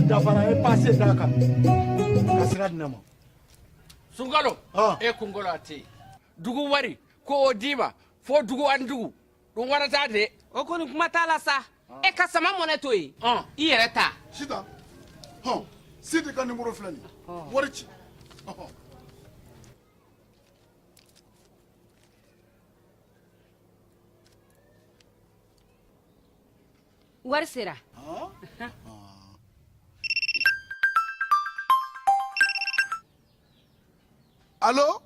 dafara e passé daka kasira dinama Sungalo e kungolo ati dugu wari ko odiba fo dugu andugu dum warata de o koni kuma tala sa e ka sama mone to yi i yere ta sita sita ka numéro flani wari ci wari sera allo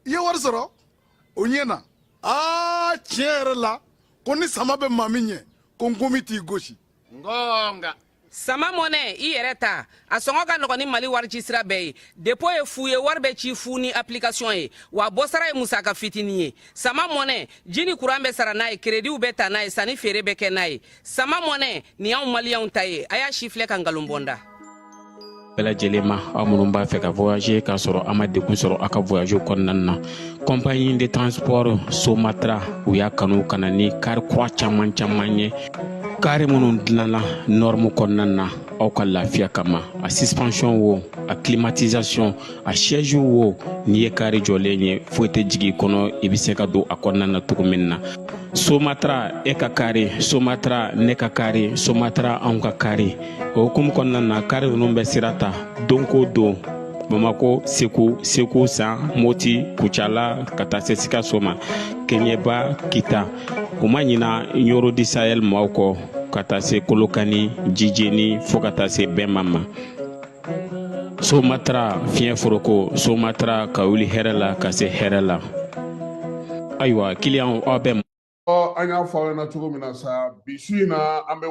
ye wari sɔrɔ o ɲɛna tiɲɛ yɛrɛ la ko ni sama bɛ maa min ɲɛ ko n komi t'i gosi ngonga sama mone i yere ta a sɔngɔ ka nɔgɔ ni mali wari ci sira bɛɛ ye depo ye fu ye wari bɛ ci fu ni application ye wa bɔsara ye musaka fitini ye sama mone jini kuran bɛ sara n'a ye krediw bɛ ta n'a ye sanni feere bɛ kɛ n'a ye sama mone ni y'anw maliyɛnw ta ye a y'a si filɛ ka nkalon bɔnda bɛɛ lajɛlen ma aw minnu b'a fɛ ka voyager k'a sɔrɔ a ma degun sɔrɔ a ka voyage kɔnɔna na compagnie de transport Somatra u y'a kanu ka na ni kari kura caman ye kari minnu dilanna norme kɔnɔna na aw ka lafiya kama a suspension wo a climatisation a siège wo n'i ye kari jɔlen ye foyi tɛ jigin kɔnɔ i bɛ se ka don a kɔnɔna na cogo min na Somatra e ka kari Somatra ne ka kari Somatra anw ka kari o hukumu kɔnɔna na kari ninnu bɛ sira ta don ko don Bamako Segu San Moti Kucala ka taa se Sikaso ma Keɲeba Kita u ma ɲina Yoro di Sahel maaw kɔ ka taa se Kolokani Jijeni fo ka taa se Bɛnma ma Somatra fiɲɛ foroko Somatra ka wuli hɛrɛ la ka se hɛrɛ la ayiwa client aw bɛ an y'a fɔ aw ɲɛna cogo min na sa bi su in na an bɛ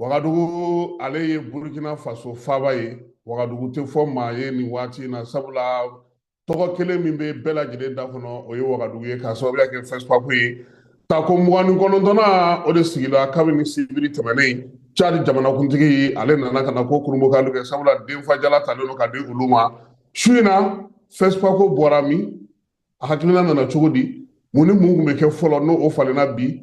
Wagadugu ale ye Burkina Faso faaba ye Wagadugu tɛ fɔ maa ye nin waati in na sabula tɔgɔ kelen min bɛ bɛɛ lajɛlen da kɔnɔ o ye Wagadugu ye k'a sababuya kɛ FESPACO ye tako 29 o de sigila kabini sibiri tɛmɛnen Tchad jamanakuntigi ale nana ka na ko kurumokali kɛ sabula denfajala talen don ka di olu ma su in na FESPACO bɔra min a hakilina nana cogo di mun ni mun tun bɛ kɛ fɔlɔ n'o falenna bi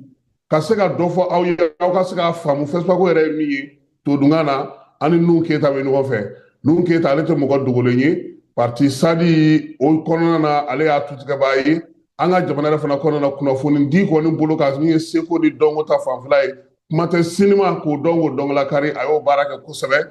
ka se ka dɔ fɔ aw ye aw ka se k'a faamu FESPACO yɛrɛ ye min ye todunkan na ani Nuhu Keyita bɛ ɲɔgɔn fɛ Nuhu Keyita ale tɛ mɔgɔ dogolen ye parti SADI o kɔnɔna na ale y'a tutigɛbaa ye an ka jamana yɛrɛ fana kɔnɔna na kunnafoni di kɔni bolo ka min ye seko ni dɔnko ta fanfɛla ye kuma tɛ sinima k'o dɔn k'o dɔnkilakari a y'o baara kɛ kosɛbɛ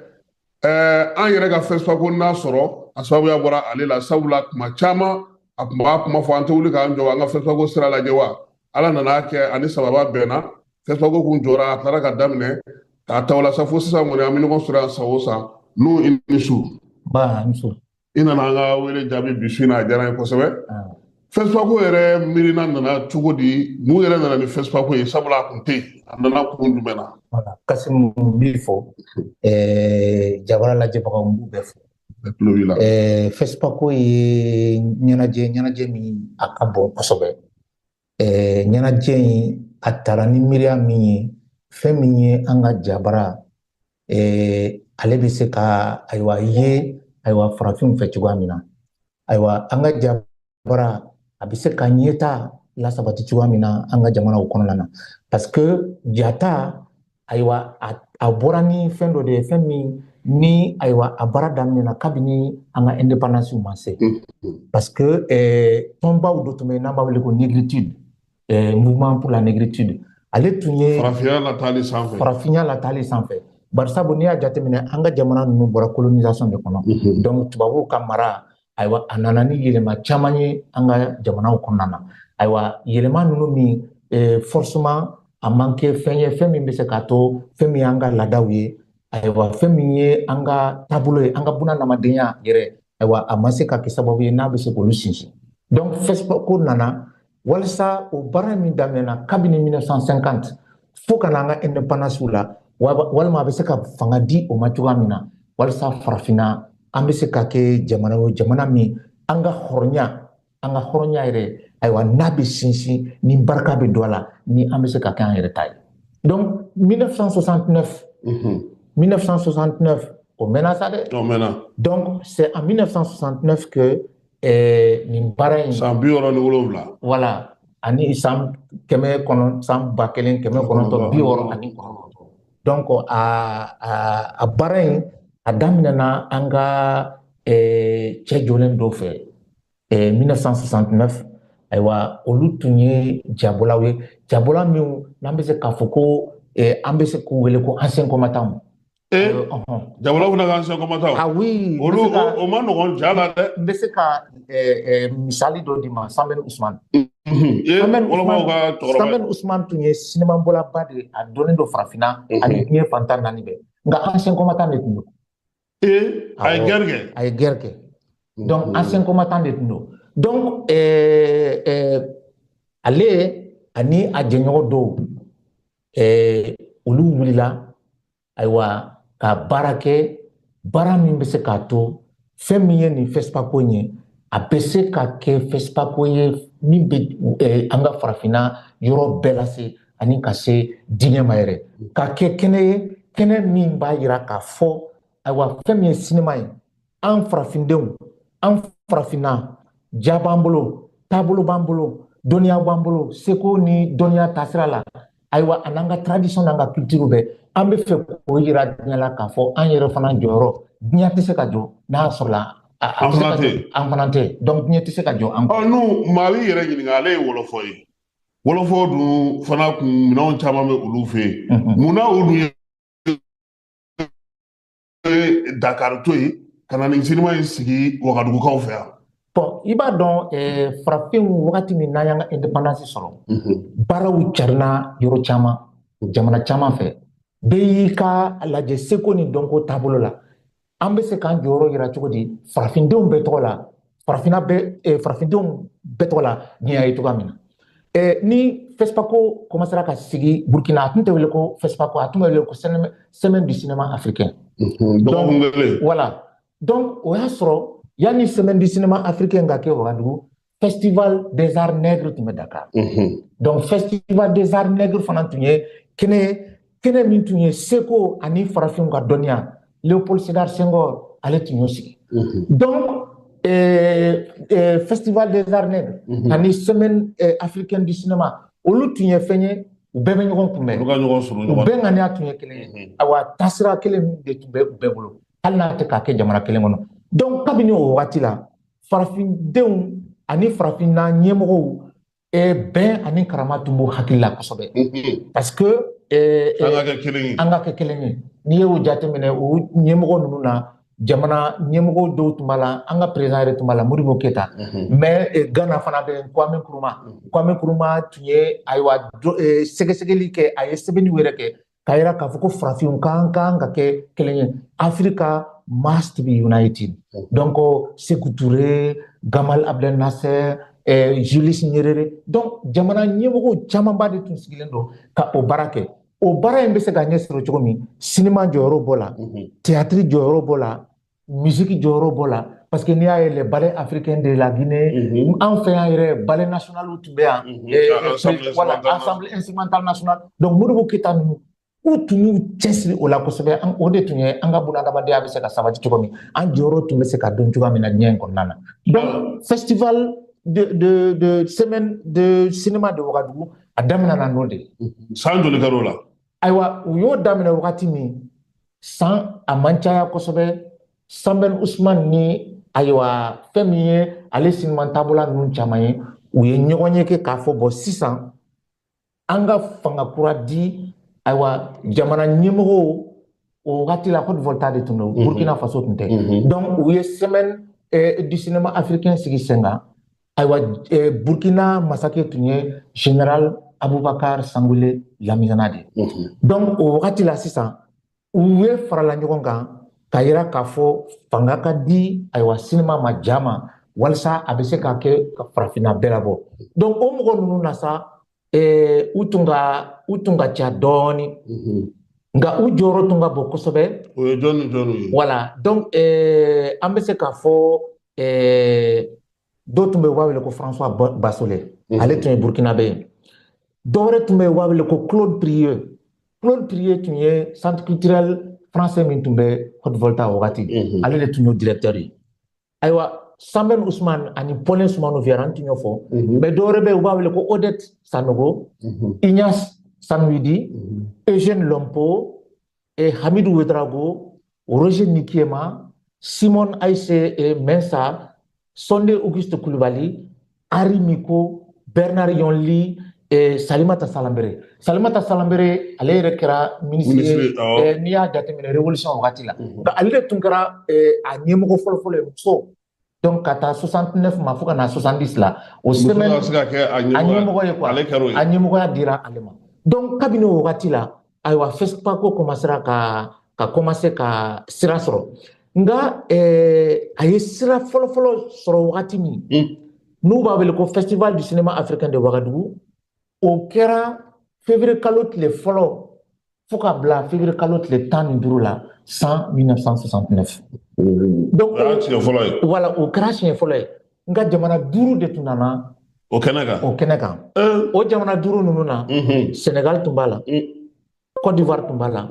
an yɛrɛ ka FESPACO n'a sɔrɔ a sababuya bɔra ale la sabula kuma caman a tun b'a kuma fɔ an tɛ wuli k'an jɔ an ka FESPACO sira lajɛ wa ala nana kɛ ani sababa bɛnna FESPACO kun jɔra a taara ka daminɛ k'a ta o la sa fo sisan kɔni an bɛ ɲɔgɔn sɔrɔ yan san o san n'o i ni su i nana an ka wele jaabi bi su in na a diyara n ye kosɛbɛ FESPACO yɛrɛ miirina nana cogo di mun yɛrɛ nana ni FESPACO ye sabula a kun tɛ yen a nana kun jumɛn na Kasimu b'i fɔ Jabara lajɛbagaw n b'u bɛɛ fɔ FESPACO ye ɲɛnajɛ min a ka bon kosɛbɛ ɲɛnajɛ in a taara ni miiriya min ye fɛn min ye an ka Jabara ale bɛ se ka ayiwa ye ayiwa farafinw fɛ cogoya min na ayiwa an ka Jabara a bɛ se ka ɲɛta lasabati cogoya min na an ka jamanaw kɔnɔna na parce que jata ayiwa a bɔra ni fɛn dɔ de ye fɛn min ni ayiwa a baara daminɛna kabini an ka indépendance ma se parce que tɔnbaw dɔ tun bɛ yen n'an b'a wele ko négritude mouvement pour la négritude ale tun ye farafinya latali sanfɛ barisabu n'i y'a jateminɛ an ka jamana ninnu bɔra colonisation de kɔnɔ donc tubabuw ka mara ayiwa a nana ni yɛlɛma caman ye an ka jamanaw kɔnɔna na ayiwa yɛlɛma ninnu min forcément a man kɛ fɛn ye fɛn min bɛ se k'a to fɛn min y'an ka laadaw ye ayiwa fɛn min ye an ka taabolo ye an ka bunahadamadenya yɛrɛ ayiwa a ma se ka kɛ sababu ye n'a bɛ se k'olu sinsin donc FESPACO nana walasa o baara min daminɛna kabini 1950 fo ka na an ka indépendance la walima a bɛ se ka fanga di o ma cogoya min na walasa farafinna an bɛ se ka kɛ jamana o jamana min an ka hɔrɔnya yɛrɛ ayiwa n'a bɛ sinsin ni barika bɛ don a la ni an bɛ se ka kɛ an yɛrɛ ta ye donc 1969 o mɛnna sa dɛ donc c'est en 1969 que nin baara in san 67 voilà ani san 1969 donc a baara in a daminɛna an ka cɛ jɔlen dɔ fɛ 1969 ayiwa olu tun ye jabolaw ye jabola min n'an bɛ se k'a fɔ ko an bɛ se k'u wele ko ancien combattant. Jabolaw fana ka ancien combattant. Ah oui. Olu o ma nɔgɔn ja la dɛ. N bɛ se ka misali dɔ di ma Sanbɛn Usman. Sanbɛn Usman tun ye sinimabɔlaba de ye a dɔnnen don farafinna ani diɲɛ fantan naani bɛɛ nka ancien combattant de tun don. A ye guerre kɛ. A ye guerre kɛ. Donc ancien combattant de tun don. Donc ale ani a jɛɲɔgɔn dɔw olu wulila ayiwa ka baara kɛ baara min bɛ se k'a to fɛn min ye nin FESPACO ye a bɛ se ka kɛ FESPACO ye min bɛ an ka farafinna yɔrɔ bɛɛ lase ani ka se diɲɛ ma yɛrɛ ka kɛ kɛnɛ ye kɛnɛ min b'a jira k'a fɔ ayiwa fɛn min ye sinima ye an farafindenw an farafinna ja b'an bolo taabolo b'an bolo dɔnniya b'an bolo seko ni dɔnniya taasira la ayiwa a n'an ka tradition n'an ka culture bɛɛ an bɛ fɛ k'o yira diɲɛ la k'a fɔ an yɛrɛ fana jɔyɔrɔ diɲɛ tɛ se ka jɔ n'a sɔrɔla an fana tɛ donc diɲɛ tɛ se ka jɔ an kɔ. n'u maa b'i yɛrɛ ɲininka ale ye wɔlɔfɔ ye wɔlɔfɔ dun fana kun minɛnw caman bɛ olu fɛ yen munna olu ye Dakar to yen ka na nin sinima in sigi Wagadugukaw fɛ yan. Bon i b'a dɔn farafinw wagati min n'an y'an ka indépendance sɔrɔ baaraw carinna yɔrɔ caman jamana caman fɛ bɛɛ y'i ka lajɛ seko ni dɔnko taabolo la an bɛ se k'an jɔyɔrɔ yira cogo di farafindenw bɛɛ tɔgɔ la farafindenw bɛɛ tɔgɔ la diɲɛ ye cogoya min na ni FESPACO commencera ka sigi Burkina a tun tɛ wele ko FESPACO a tun bɛ wele ko semaine du cinéma africain. Donc voilà donc o y'a sɔrɔ yanni semaine du cinéma africain ka kɛ Wagadugu festival des arts nègres tun bɛ Dakar. Donc festival des arts nègres fana tun ye kɛnɛ min tun ye seko ani farafinw ka dɔnniya Léopold Sédar Senghor ale tun y'o sigi. Donc festival des arts nègres ani semaine africaine du cinéma olu tun ye fɛn ye u bɛɛ bɛ ɲɔgɔn kunbɛn u bɛɛ ŋaniya tun ye kelen ye awa taasira kelen min de tun bɛ u bɛɛ bolo hali n'a tɛ k'a kɛ jamana kelen kɔnɔ. Donc kabini o wagati la farafindenw ani farafinna ɲɛmɔgɔw bɛn ani karama tun b'u hakili la kosɛbɛ parce que an ka kɛ kelen ye n'i ye o jateminɛ o ɲɛmɔgɔ ninnu na jamana ɲɛmɔgɔ dɔw tun b'a la an ka président yɛrɛ tun b'a la Modibo Keyita mais Ghana fana bɛ Kwame Nkrumah tun ye ayiwa sɛgɛsɛgɛli kɛ a ye sɛbɛnniw yɛrɛ kɛ k'a jira k'a fɔ ko farafinw kan ka kɛ kelen ye Africa must be united. Donc Sékou Touré, Gamal Abdel Nasser, Julius Nyerere donc jamana ɲɛmɔgɔw camanba de tun sigilen don ka o baara kɛ o baara in bɛ se ka ɲɛ sɔrɔ cogo min sinima jɔyɔrɔ b'o la théâtre jɔyɔrɔ b'o la musique jɔyɔrɔ b'o la parce que n'i y'a ye les ballets africains de la Guinée an fɛ yan yɛrɛ ballet national tun bɛ yan voilà ensemble instrumental national donc Modibo Keyita ninnu u tun y'u cɛsiri o la kosɛbɛ o de tun ye an ka bunadamadenya bɛ se ka sabati cogo min an jɔyɔrɔ tun bɛ se ka dɔn cogoya min na diɲɛ in kɔnɔna na donc festival de semaine de cinéma de Wagadugu a daminɛna n'o de ye. San joli kɛr'o la. Ayiwa u y'o daminɛ wagati min san a man caya kosɛbɛ Sanbɛn Usman ni ayiwa fɛn min ye ale sinima taabolo ninnu caman ye u ye ɲɔgɔn ye kɛ k'a fɔ bɔn sisan an ka fanga kura di ayiwa jamana ɲɛmɔgɔw o wagati la Côte d'Ivoire ta de tun don Burkina Faso tun tɛ donc u ye semaine du cinéma africain sigi sen kan ayiwa Burkina masakɛ tun ye général Abubakar Sangoulé Lamizana de donc o wagati la sisan u ye farala ɲɔgɔn kan ka yira k'a fɔ fanga ka di ayiwa sinima ma jama walasa a bɛ se ka kɛ ka farafinna bɛɛ labɔ donc o mɔgɔ ninnu na sa u tun ka ca dɔɔni nka u jɔyɔrɔ tun ka bon kosɛbɛ o ye jɔnni ye voilà donc an bɛ se k'a fɔ dɔw tun bɛ u b'a wele ko François Bassolé ale tun ye Burkinabé ye dɔw wɛrɛ tun bɛ u b'a wele ko Claude Prieur tun ye centre culturel français min tun bɛ Côte d'Ivoire ta wagati ale de tun y'o directeur ye ayiwa Sanbɛn Usman ani Paulin Sumano Viera an tun y'o fɔ mais dɔw wɛrɛ bɛ u b'a wele ko Odette Sanogo Ignace Sanoidi Eugène Lompo Hamidou Ouedraogo, Roger Nikiema, Simon Aïssé Mensa, Sondé Auguste Koulibaly, Henri Miko, Bernard Yonli et Salimata Salambere. Salimata Salambere, elle est ministre ni a jateminɛ révolution wagati la. Ale tun kɛra a ɲɛmɔgɔ fɔlɔfɔlɔ ye muso. Donc ka taa 69 ma fo ka na 70 la. O semaine a ɲɛmɔgɔ ye quoi. A ɲɛmɔgɔya dira ale ma. Donc kabini o wagati la, ayiwa FESPACO commencera ka commencer ka sira sɔrɔ. Nga a ye sira fɔlɔfɔlɔ sɔrɔ wagati min. N'u b'a wele ko Festival du cinéma africain de Ouagadougou. O kɛra février kalo tile fɔlɔ fo ka bila février kalo tile 15 la 1969. Donc voilà, o kɛra siɲɛ fɔlɔ ye. Nka jamana 5 de tun nana o kɛnɛ kan. O jamana 5 ninnu na Sénégal tun b'a la, Côte d'Ivoire tun b'a la,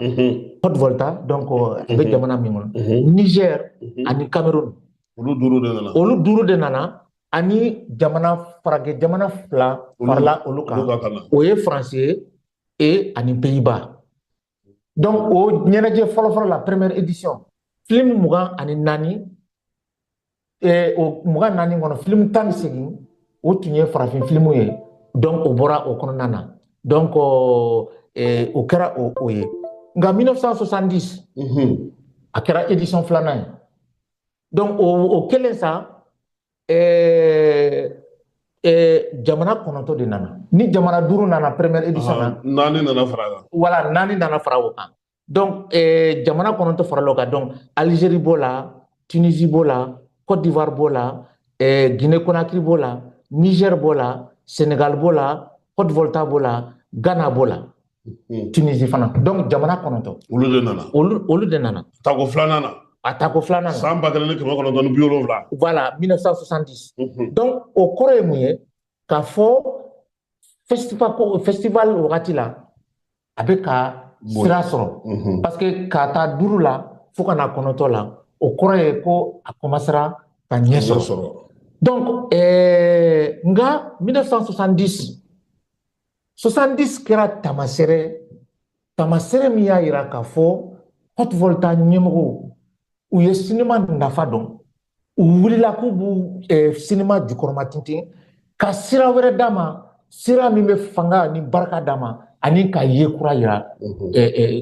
Côte Volta, donc a bɛ jamana min kɔnɔ, Niger ani Cameroun. Olu 5 de nana. Ani jamana farage jamana fila farala olu kan. O ye français et ani Pays-Bas. Donc o ɲɛnajɛ fɔlɔfɔlɔ la première édition film 24 o 24 kɔnɔ film 18 o tun ye farafin film ye. Donc o bɔra o kɔnɔna na. Donc o kɛra o ye. Nka 1970 a kɛra édition filanan ye. Donc o kelen sa jamana 9 de nana. Ni jamana 5 nana première édition na. Nani nana fara. Voilà, nani nana fara o kan. Donc jamana 9 fara o kan. Donc Algérie bola, Tunisie bola, Côte d'Ivoire bola, Guinée Conakry bola, Niger bola, Sénégal bola, Côte Volta bola, Ghana bola. Tunisie fana. Donc jamana 9. Olu de nana. Tako flanana. Atako flana. Voilà, 1970. Donc, au Corée, k'a fɔ festival wagati la, a bɛ ka sira sɔrɔ. Parce que k'a ta 5 la, fo ka na 9 la, o kɔrɔ ye ko a commencera ka ɲɛ sɔrɔ. Donc, nga 1970, 70 kɛra tamasere min y'a yira k'a fɔ Côte Volta ɲɛmɔgɔw u ye cinéma nafa dɔn, u wulila k'u b'u cinéma jukɔrɔma tintin ka sira wɛrɛ d'a ma, sira min bɛ fanga ni barika d'a ma ani ka ye kura yira,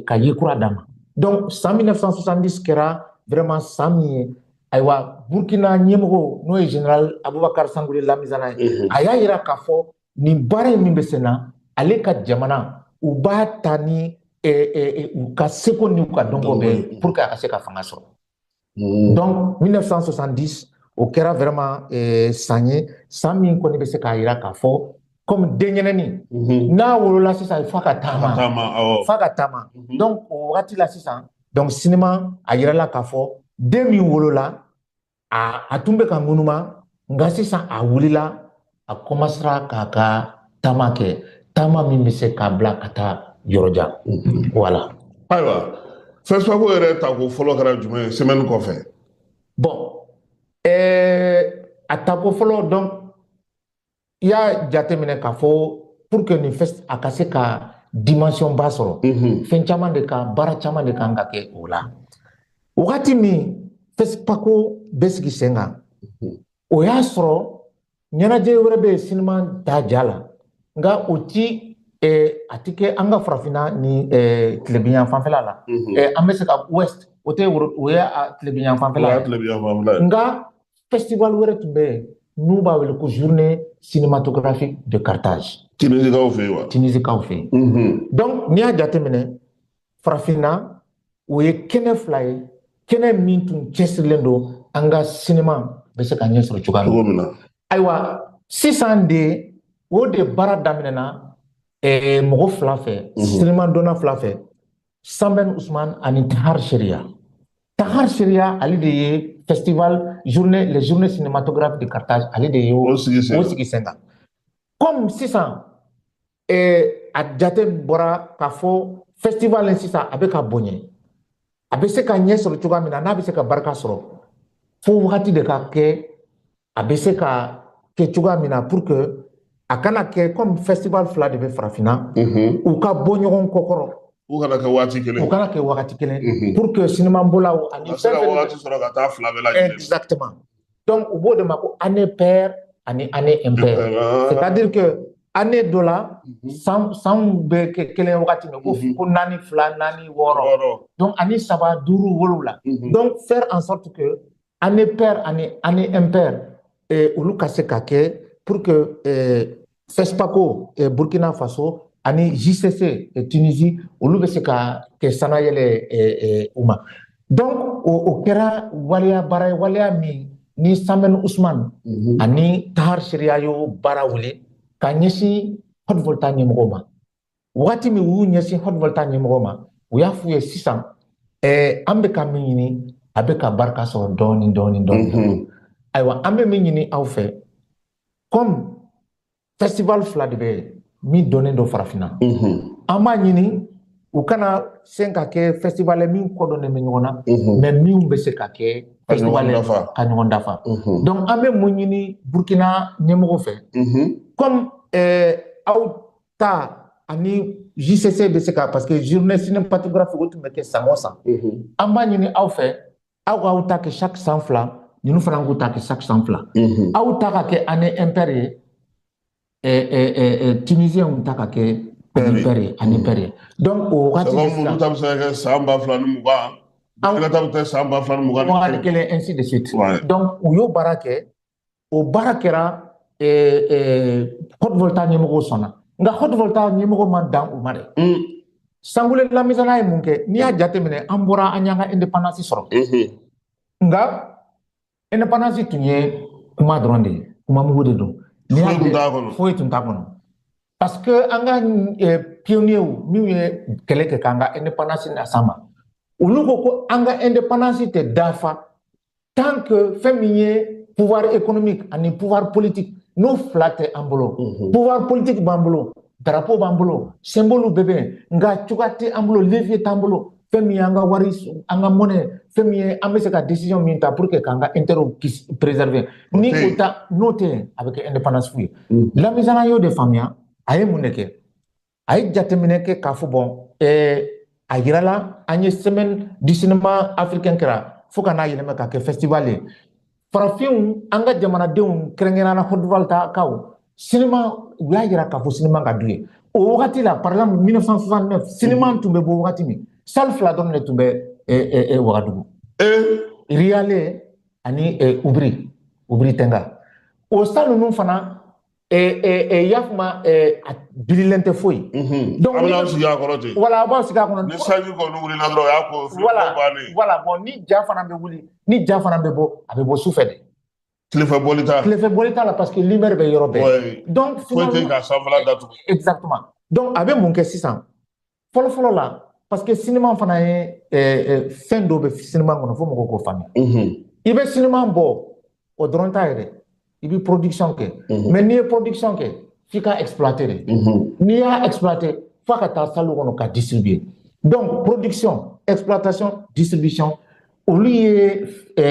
ka ye kura d'a ma. Donc san 1970 kɛra vraiment san min ye, ayiwa Burkina ɲɛmɔgɔw n'o ye général Abubakar Sangouli Lamizana ye, a y'a yira k'a fɔ nin baara in min bɛ sen na ale ka jamana u b'a ta ni u ka seko ni u ka dɔnko bɛɛ pour que a ka se ka fanga sɔrɔ. Donc 1970 o kɛra vraiment san ye san min kɔni bɛ se k'a yira k'a fɔ comme denɲɛrɛnin n'a wolola sisan f'a ka taama. Donc o wagati la sisan, donc cinéma a yirala k'a fɔ den min wolola a tun bɛ ka ŋunuma nka sisan a wulila a commencera k'a ka taama kɛ, taama min bɛ se k'a bila ka taa yɔrɔ jan. Voilà. Ayiwa, FESPACO yɛrɛ tako fɔlɔ kɛra jumɛn ye semaine kɔfɛ? Bon, a tako fɔlɔ donc i y'a jateminɛ k'a fɔ pour que nin fest a ka se ka dimension ba sɔrɔ, fɛn caman de kan, baara caman de kan ka kɛ o la. Wagati min FESPACO bɛ sigi sen kan, o y'a sɔrɔ ɲɛnajɛ wɛrɛ bɛ cinéma da ja la, nka o ti a ti kɛ an ka farafinna ni tilebiyan fanfɛla la. An bɛ se ka Ouest, o tɛ o ye tilebiyan fanfɛla ye. Nka festival wɛrɛ tun bɛ yen n'u b'a wele ko journée cinématographique de Carthage. Tinisikaw fɛ yen wa? Tinisikaw fɛ yen. Donc n'i y'a jateminɛ farafinna o ye kɛnɛ fila ye, kɛnɛ min tun cɛsirilen don an ka cinéma bɛ se ka ɲɛ sɔrɔ cogoya min na. Ayiwa sisan de o de baara daminɛna mɔgɔ fila fɛ, cinéma donna fila fɛ, Sambɛn Usman ani Tahar Sheria. Tahar Sheria ale de ye festival les journées cinématographiques de Carthage ale de ye o sigi sen kan. Comme sisan a jate bɔra k'a fɔ festival in sisan a bɛ ka bonya, a bɛ se ka ɲɛ sɔrɔ cogoya min na n'a bɛ se ka barika sɔrɔ fo wagati de ka kɛ a bɛ se ka kɛ cogoya min na pour que a kana kɛ comme festival fila de bɛ farafinna u ka bɔ ɲɔgɔn kɔkɔrɔ u kana kɛ waati kelen u kana kɛ wagati kelen pour que cinéma bolaw ani fɛn fɛn waati sɔrɔ ka taa fila bɛɛ lajɛlen exactement donc u b'o de ma ko année paire ani année impaire c'est-à-dire que année dɔ la san bɛ kɛ kelen wagati min ko 4 2 4 6 donc ani 7 5 7 donc faire en sorte que année paire ani année impaire olu ka se ka kɛ pour que FESPACO Burkina Faso ani JCC Tunisie olu bɛ se ka kɛ sanayɛlɛ u ma donc o kɛra waleya baara ye waleya min ni Samuel Ousmane ani Tahar Seria y'o baara wuli ka ɲɛsin Haute Volta ɲɛmɔgɔw ma wagati min u y'u ɲɛsin Haute Volta ɲɛmɔgɔw ma u y'a f'u ye sisan an bɛ ka min ɲini a bɛ ka barika sɔrɔ dɔɔni ayiwa an bɛ min ɲini aw fɛ comme festival fila de bɛ min dɔnnen don farafinna an b'a ɲini u kana sen ka kɛ festival ye min kɔdɔnnen bɛ ɲɔgɔn na mais min bɛ se ka kɛ festival ka ɲɔgɔn dafa donc an bɛ mun ɲini Burkina ɲɛmɔgɔw fɛ comme aw ta ani JCC bɛ se ka parce que journée cinématographique o tun bɛ kɛ san o san an b'a ɲini aw fɛ aw k'aw ta kɛ chaque san 2 ninnu fana k'u ta kɛ chaque san 2 aw ta ka kɛ année impaire ye Tunisien ta ka kɛ année paire donc o wagati sisan ta bɛ se ka kɛ san 2020 Burkina ta bɛ kɛ san 2021 ainsi de suite donc u y'o baara kɛ o baara kɛra Haute Volta ɲɛmɔgɔw sɔnna nka Haute Volta ɲɛmɔgɔw ma dan u ma dɛ Sangoulé Lamisana ye mun kɛ n'i y'a jateminɛ an bɔra an y'an ka indépendance sɔrɔ nka indépendance tun ye kuma dɔrɔn de ye kuma mugu de don foyi tun t'a kɔnɔ parce que an ka pionniers minnu ye kɛlɛ kɛ k'an ka indépendance las'an ma olu ko an ka indépendance tɛ dafa tant que fɛn min ye pouvoir économique ani pouvoir politique n'o fila tɛ an bolo pouvoir politique b'an bolo drapeau b'an bolo symbole bɛɛ bɛ yen nka cogoya tɛ an bolo levier t'an bolo fɛn min ye an ka wari an ka monnaie fɛn min ye an bɛ se ka décision min ta pour que k'an ka intérêt préserver ni o ta n'o tɛ yen a bɛ kɛ indépendance fu ye Lamisana y'o de faamuya a ye mun de kɛ a ye jateminɛ kɛ k'a fɔ bon a yirala an ye semaine du cinéma africain kɛra fo ka n'a yɛlɛma ka kɛ festival ye farafinw an ka jamanadenw kɛrɛnkɛrɛnnenya Haute Volta kaw cinéma u y'a yira k'a fɔ cinéma ka d'u ye o wagati la par exemple 1969 cinéma tun bɛ bɔ wagati min salle 2 dɔrɔn de tun bɛ Wagadugu Riale ani Ubiri Tenga o salle ninnu fana y'a fama bililen tɛ foyi donc a bɛna sigi a kɔrɔ ten voilà a b'aw sigi a kɔnɔ ni sanji kɔni wulila dɔrɔn o y'a ko voilà bon ni ja fana bɛ wuli ni ja fana bɛ bɔ a bɛ bɔ sufɛ de tilefɛ bɔli t'a la parce que lumière bɛ yɔrɔ bɛɛ donc foyi tɛ ka sanfɛla datugu exactement donc a bɛ mun kɛ sisan fɔlɔ la parce que cinéma fana ye fɛn dɔ bɛ cinéma kɔnɔ fo mɔgɔw k'o faamuya i bɛ cinéma bɔ o dɔrɔn t'a ye dɛ i bɛ production kɛ mais n'i ye production kɛ f'i ka exploiter de n'i y'a exploiter f'a ka taa salle kɔnɔ ka distribuer donc production exploitation distribution olu ye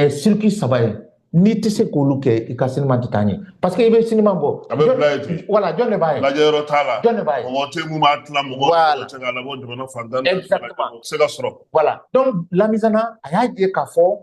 circuit 3 ye n'i tɛ se k'olu kɛ i ka cinéma tɛ taa ɲɛ parce que i bɛ cinéma bɔ a bɛ bila yen ten voilà jɔn de b'a ye lajɛyɔrɔ t'a la jɔn de b'a ye mɔgɔ tɛ mun b'a tila mɔgɔw tɛ se k'a labɔ jamana fan tan ni se ka sɔrɔ voilà donc Lamisana a y'a ye k'a fɔ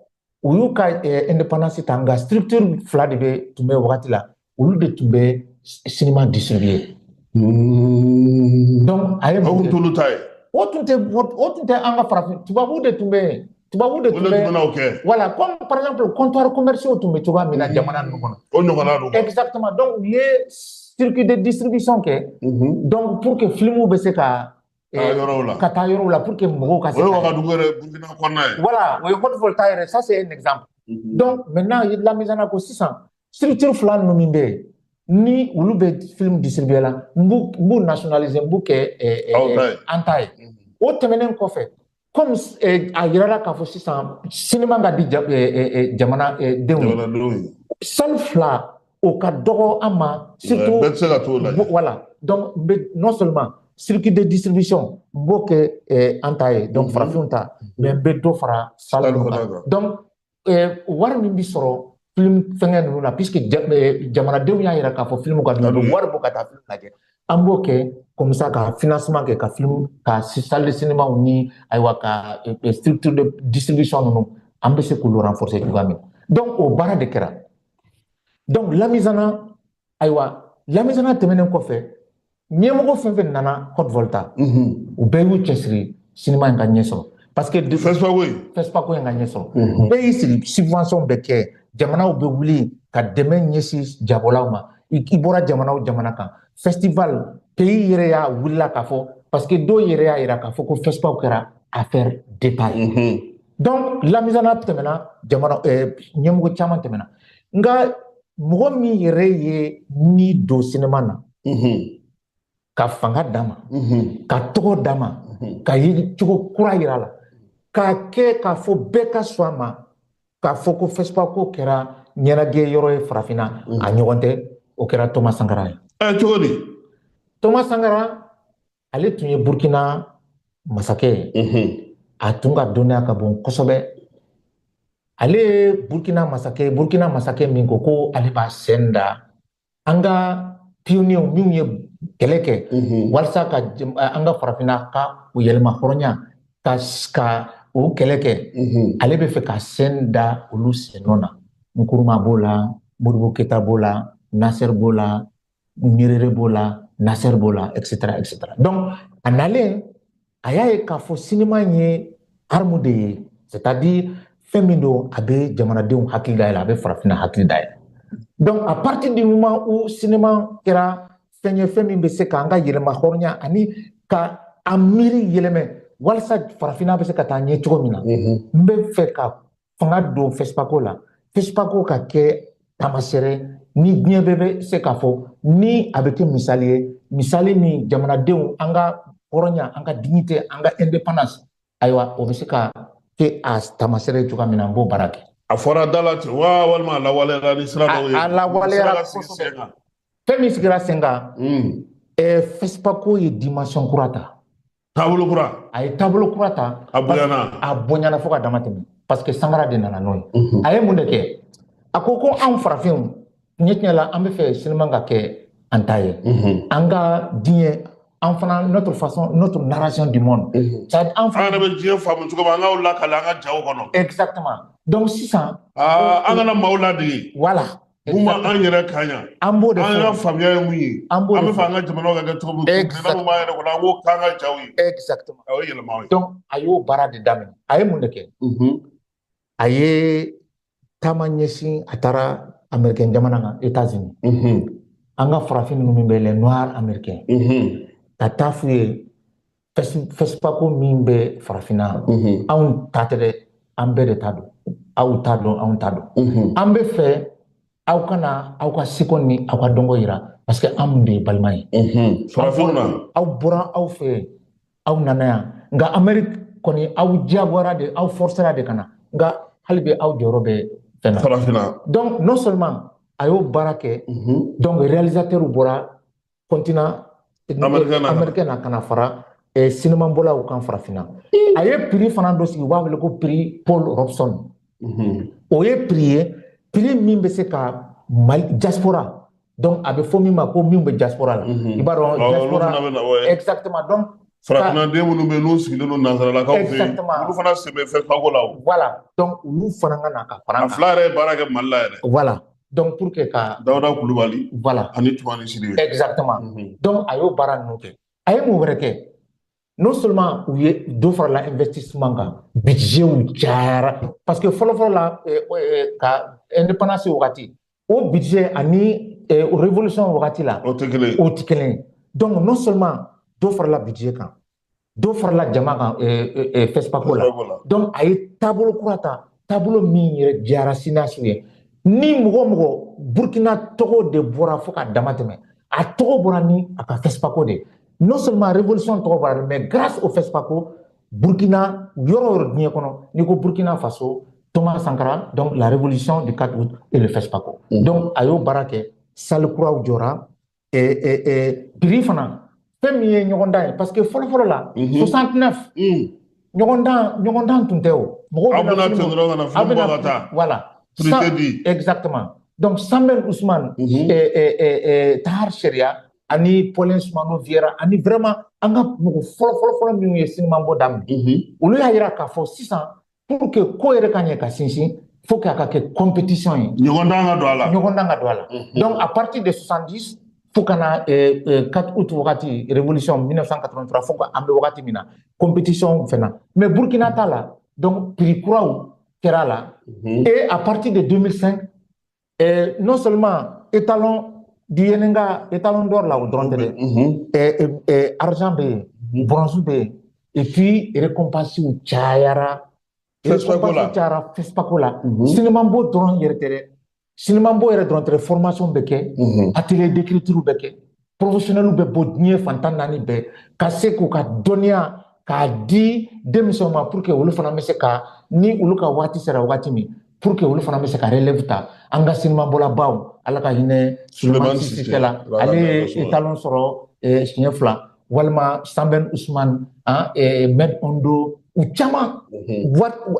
u y'u ka indépendance ta nka structure 2 de bɛ tun bɛ wagati la olu de tun bɛ cinéma distribuer donc a ye mun kɛ t'olu ta ye o tun tɛ an ka farafin tubabuw de tun bɛ yen tubabuw de tun bɛ voilà comme par exemple comptoir commerciaux tun bɛ cogoya min na jamana ninnu kɔnɔ o ɲɔgɔnna don exactement donc u ye circuit de distribution kɛ donc pour que films bɛ se ka taa yɔrɔw la pour que mɔgɔw ka se o ye Wagadugu yɛrɛ Burkina kɔnɔna ye voilà o ye Haute Volta yɛrɛ ça c'est un exemple donc maintenant Lamisana ko sisan structure 2 ninnu min bɛ yen ni olu bɛ film distribuer la n b'u nationaliser n b'u kɛ an ta ye o tɛmɛnen kɔfɛ comme a yirala k'a fɔ sisan cinéma ka di jamana denw ye salle 2 o ka dɔgɔ an ma surtout bɛɛ tɛ se ka t'o la voilà donc non seulement circuit de distribution n b'o kɛ an ta ye donc farafinw ta mais n bɛ dɔ fara salle kan donc wari min bi sɔrɔ film fɛngɛ ninnu na puisque jamanadenw y'a yira k'a fɔ film ka di wari bɔ ka taa film lajɛ an b'o kɛ comme ça ka financement ke ka film ka salle de cinéma ni aywa ka structure de distribution non ambe se ko le renforcer tu vas donc au bara de kera donc la mise en temenen ko fe ñemogo fenfe nana hot volta u be yu chesri cinéma nga ñeso parce que de fespa ko nga ñeso be yisri subvention be ke jamana u be wuli ka deme ñesi jabolawma ibora jamana kan festival pays yere ya wula ka fo parce que do yere ya ira ka fo ko fespa ko kera affaire détail donc la mise en temena jamana ñemogo chaman temena nga mogo mi yere ye ni do cinéma na ka fanga dama ka togo dama ka yiri cogo kura yira la ka kɛ ka fɔ bɛɛ ka sɔn a ma ka fɔ ko fespa ko kɛra ɲɛnajɛ yɔrɔ ye farafina a ɲɔgɔn tɛ o kɛra Thomas Sankara ye cogo di Thomas Sankara ale tun ye Burkina masakɛ ye a tun ka dɔnniya ka bon kosɛbɛ ale ye Burkina masakɛ min ko ale b'a sen da an ka pionniers minnu ye kɛlɛ kɛ walasa ka an ka farafina ka u yɛlɛma hɔrɔnya ka o kɛlɛ kɛ ale bɛ fɛ ka sen da olu sennɔ na Nkrumah b'o la Modibo Keyita b'o la Nasser b'o la Nyerere b'o la Nasser b'o la etc donc a nalen a y'a ye k'a fɔ cinéma ye arme de ye c'est-à-dire fɛn min don a bɛ jamanadenw hakili dayɛlɛ a bɛ farafina hakili dayɛlɛ donc à partir du moment où cinéma kɛra fɛn min bɛ se k'an ka yɛlɛma hɔrɔnya ani ka a miiri yɛlɛmɛ walasa farafina bɛ se ka taa ɲɛ cogo min na n bɛ fɛ ka fanga don FESPACO la FESPACO ka kɛ taamasiyɛrɛ ni diɲɛ bɛɛ bɛ se k'a fɔ ni a bɛ kɛ misali ye misali min jamanadenw an ka hɔrɔnya an ka dignité an ka indépendance ayiwa o bɛ se ka kɛ a taamasiyɛrɛ ye cogoya min na n b'o baara kɛ. A fɔra da la ten wa walima a lawaleyara ni sira dɔw ye a lawaleyara kosɛbɛ fɛn min sigira sen kan FESPACO ye dimension kura ta taabolo kura a ye taabolo kura ta a bonyana fo ka dama tɛmɛ parce que Sankara de nana n'o ye a ye mun de kɛ a ko anw farafinw tiɲɛ la an bɛ fɛ cinéma ka kɛ an ta ye an ka diɲɛ an fana notre narration du monde an yɛrɛ bɛ diɲɛ faamu cogo min an k'aw lakale an ka jaw kɔnɔ exactement donc sisan an kana maaw ladege voilà mun ma an yɛrɛ kaɲa an b'o de fɔ an ka faamuya ye mun ye an bɛ fɛ an ka jamanaw ka kɛ cogo min kun mun b'an yɛrɛ kɔnɔ an k'o k'an ka jaw ye exactement o ye yɛlɛmaw ye donc a y'o baara de daminɛ a ye mun de kɛ a ye taama ɲɛsin a taara américain jamana kan États-Unis an ka farafin ninnu min bɛ les noirs américains ka taa f'u ye FESPACO min bɛ farafina anw ta tɛ dɛ an bɛɛ de ta don aw t'a dɔn anw t'a dɔn an bɛ fɛ aw kana aw ka seko ni aw ka dɔnko yira parce que anw de ye balima ye farafinw na aw bɔra aw fɛ aw nana yan nka Amérique kɔni aw diyagoyara de aw forcera de ka na nka hali bi aw jɔyɔrɔ bɛ fɛn na farafina donc non seulement a y'o baara kɛ donc réalisateur bɔra continent américain na kana fara cinéma bɔlaw kan farafina a ye prix fana dɔ sigi u b'a wele ko prix Paul Robson o ye prix ye prix min bɛ se ka Mali diaspora donc a bɛ fɔ min ma ko min bɛ diaspora la i b'a dɔn diaspora exactement donc farafinanden minnu bɛ yen n'u sigilen don nansaralakaw fɛ yen olu fana sen bɛ FESPACO la o voilà donc olu fana ka na ka fara an kan a fila yɛrɛ ye baara kɛ Mali la yɛrɛ voilà donc pour que ka Dawuda Kulubali voilà ani Tumani Sidibe exactement donc a y'o baara ninnu kɛ a ye mun wɛrɛ kɛ non seulement u ye dɔ farala investissement kan budget cayara parce que fɔlɔfɔlɔ la ka indépendance wagati o budget ani révolution wagati la o tɛ kelen ye donc non seulement dɔ farala budget kan dɔ farala jama kan FESPACO la donc a ye taabolo kura ta taabolo min yɛrɛ diyara siniasiw ye ni mɔgɔ mɔgɔ Burkina tɔgɔ de bɔra fo ka dama tɛmɛ a tɔgɔ bɔra ni a ka FESPACO de non seulement révolution tɔgɔ bɔra mais grâce au FESPACO Burkina yɔrɔ o yɔrɔ diɲɛ kɔnɔ n'i ko Burkina Faso Thomas Sankara donc la révolution du 4 août et le FESPACO donc a y'o baara kɛ salle kuraw jɔra prix fana fɛn min ye ɲɔgɔn dan ye parce que fɔlɔfɔlɔ la 69 ɲɔgɔn dan tun tɛ o mɔgɔw aw bɛna ten dɔrɔn ka na film bɔ ka taa voilà prix di exactement donc Samuel Ousmane Tahar Sharia ani Paulin Soumano Vieira ani vraiment an ka mɔgɔ fɔlɔ minnu ye sinima bɔ daminɛ olu y'a yira k'a fɔ sisan pour que ko yɛrɛ ka ɲɛ ka sinsin faut que a ka kɛ compétition ye ɲɔgɔndan ka don a la donc à partir de 70 fo ka na 4 août wagati révolution 1983 fo ka an bɛ wagati min na compétition fɛnɛ mais Burkina t'a la donc prix kuraw kɛra la et à partir de 2005 non seulement étalon du Yenenga étalon d'or là au dɔrɔn tɛ dɛ argent bɛ yen bronze bɛ yen et puis récompense cayara FESPACO la cinéma bɔ dɔrɔn yɛrɛ tɛ dɛ cinéma bɔ yɛrɛ dɔrɔn tɛ formation bɛ kɛ atelier d'écriture bɛ kɛ professionnels bɛ bɔ diɲɛ fantan naani bɛɛ ka se k'u ka dɔnniya k'a di denmisɛnw ma pour que olu fana bɛ se ka ni olu ka waati sera waati min pour que olu fana bɛ se ka relève ta an ka cinéma bɔlabaw ala ka hinɛ Sulemani Sise la ale ye étalon sɔrɔ siɲɛ 2 walima Sambɛn Ousmane Med Ondo u caman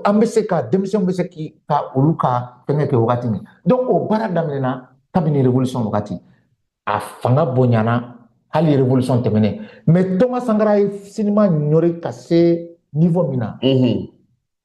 an bɛ se ka denmisɛnw bɛ se ka olu ka fɛngɛ kɛ wagati min donc o baara daminɛna kabini révolution wagati a fanga bonyana hali révolution tɛmɛnen mais Thomas Sankara ye cinéma ɲɔri ka se niveau min na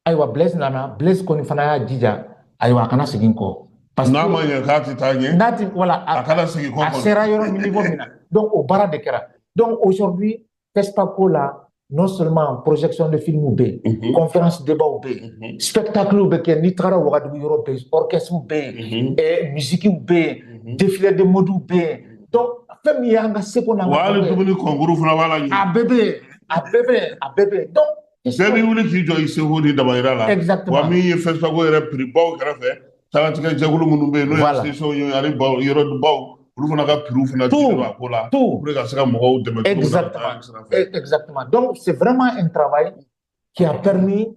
ayiwa Blaise nana Blaise kɔni fana y'a jija ayiwa a kana segin kɔ parce que n'a ma ɲɛ k'a tɛ taa ɲɛ voilà a kana segin kɔ a sera yɔrɔ min niveau min na donc o baara de kɛra donc aujourd'hui FESPACO la non seulement projection de films bɛ yen conférence débat bɛ yen spectacle bɛ kɛ n'i tagara Wagadugu yɔrɔ bɛ yen orchestre bɛ yen musique bɛ yen défilé de mode bɛ yen donc fɛn min ye an ka seko n'an ka hali dumuni concours fana b'a la a bɛɛ bɛ yen donc bɛɛ b'i wuli k'i jɔ i seko ni damayira la exactement wa min ye FESPACO yɛrɛ prix baw kɛrɛfɛ sagatigɛ jɛkulu minnu bɛ yen n'o ye session ye ani yɔrɔ baw olu fana ka prix fana jigin a ko la pour que ka se ka mɔgɔw dɛmɛ exactement donc c'est vraiment un travail qui a permis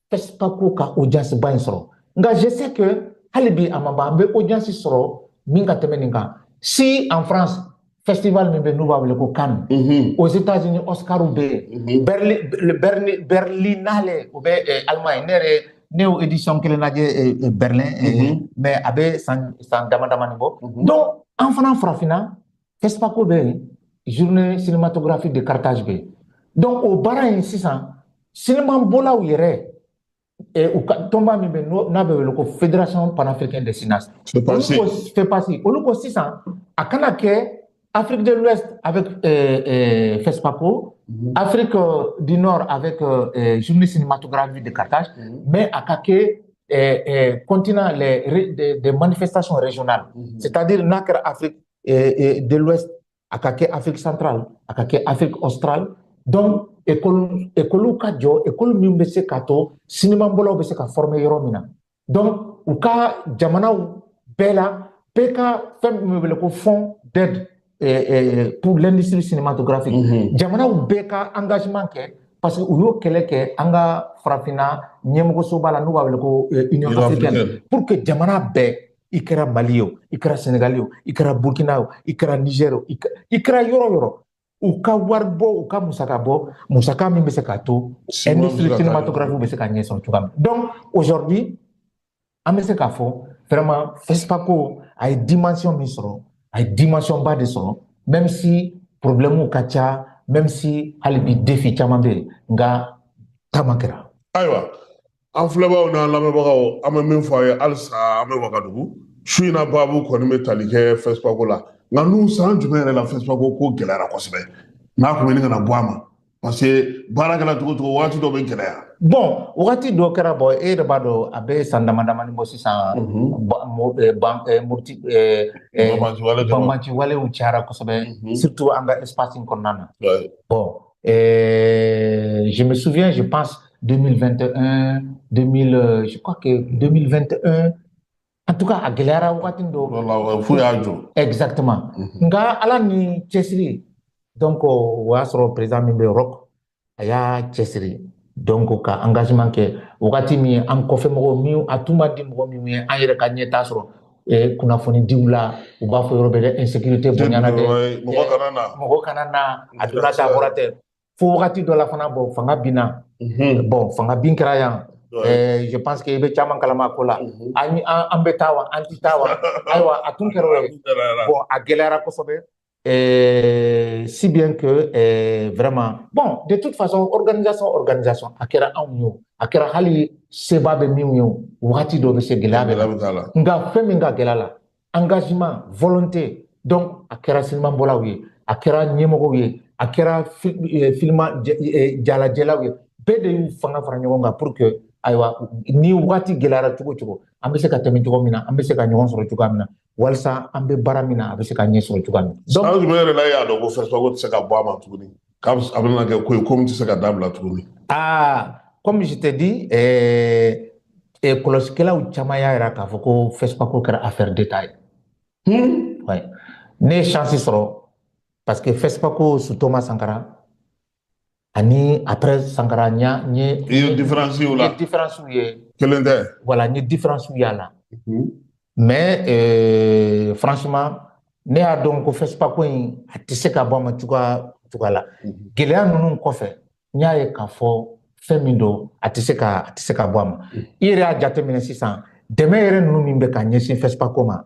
FESPACO ka audience ba in sɔrɔ nka je sais que hali bi a ma ban an bɛ audience sɔrɔ min ka tɛmɛ nin kan si en France festival min bɛ n'u b'a wele ko Cannes aux États-Unis Oscars bɛ yen Berlinale o bɛ Allemagne ne y'o édition kelen lajɛ Berlin mais a bɛ san dama damani bɔ donc an fana farafinna FESPACO bɛ yen journée cinématographique de Carthage bɛ yen donc o baara in sisan cinéma bɔlaw yɛrɛ u ka tɔnba min bɛ n'a bɛ wele ko fédération panafricaine des cinéastes FEPACI olu ko sisan a kana kɛ Afrique de l'Ouest avec FESPACO, Afrique du Nord avec journée cinématographique de Carthage, mais à quelques continents des manifestations régionales, c'est-à-dire n'akra Afrique de l'Ouest, à quelques Afrique centrale, à quelques Afrique australe. Donc, école kadjo, école mimbese kato, cinéma bolo bese ka former yoromina. Donc, ou ka jamana bela, peka femme mebele ko fond d'aide pour l'industrie cinématographique. Jamana ou beka engagement ke parce que uyo kele ke anga frafina nyemgo sobala no wabele ko Union africaine pour que jamana be ikera Mali yo, ikera Sénégal yo, ikera Burkina yo, ikera Niger yo, ikera yoro u ka warbo u ka musaka min bɛ se ka to industrie cinématographique bɛ se ka ɲɛsɔn cogoya min. Donc aujourd'hui an bɛ se k'a fɔ vraiment FESPACO a ye dimension min sɔrɔ a ye dimension ba de sɔrɔ même si problème ka ca même si hali bi défi caman bɛ yen nka taama kɛra. Ayiwa an filɛbagaw n'an lamɛnbagaw an bɛ min fɔ a ye halisa an bɛ Wagadugu su in na baabu kɔni bɛ tali kɛ FESPACO la nka n'u san jumɛn yɛrɛ la FESPACO ko gɛlɛyara kosɛbɛ n'a kun bɛ nin kana bɔ a ma parce que baarakɛla cogo cogo waati dɔ bɛ gɛlɛya. Bon wagati dɔ kɛra bɔ e yɛrɛ b'a dɔn a bɛ san dama damani bɔ sisan banbanciwalew cayara kosɛbɛ surtout an ka espace in kɔnɔna na. Bon je me souviens je pense 2021 je crois que 2021 en tout cas a gɛlɛyara wagati dɔ. Fo y'a jɔ. Exactement. Nka ala ni cɛsiri donc o y'a sɔrɔ président min bɛ Rock a y'a cɛsiri donc ka engagement kɛ wagati min an kɔfɛmɔgɔw min a tun ma di mɔgɔ min ye an yɛrɛ ka ɲɛtaa sɔrɔ kunnafonidiw la u b'a fɔ yɔrɔ bɛɛ dɛ insécurité bonyana dɛ mɔgɔ kana na a donna ta a bɔra tɛ fo wagati dɔ la fana bon fanga binna bon fanga bin kɛra yan je pense que i bɛ caman kalama ko la an bɛ taa wa an ti taa wa ayiwa a tun kɛra o ye bon a gɛlɛyara kosɛbɛ si bien que vraiment bon de toute façon organisation akera anyo akera hali seba be minyo wati do be se gelabe nga femi nga gelala engagement volonté donc akera silman bolawi akera nyemogo wi akera filma jala jela wi bede yu fanga fara nyonga pour que aywa ni wati gelara tugo ambe se ka temi tugo mina ambe se ka nyon soro tugo mina walsa ambe baramina abe se ka nyesoro tugo mina donc je me la ya do ko faire pas se ka boama tuguni kam abna ke ko comme se ka dabla tuguni comme je te dis koloskela u chama ya era ka foko Facebook ko kera affaire détail ouais ne chance soro parce que Facebook ko sous Thomas Sankara ani après Sankara nya ni différence ou là différence ye kelende voilà ni différence ya là mais franchement ne a donc Facebook ko atise ka bo ma tuga la geleya nunu ko fe nya ye ka fo femindo atise ka bo ma ire a jate mine sisan deme ere nunu min be ka nyesin Facebook ko ma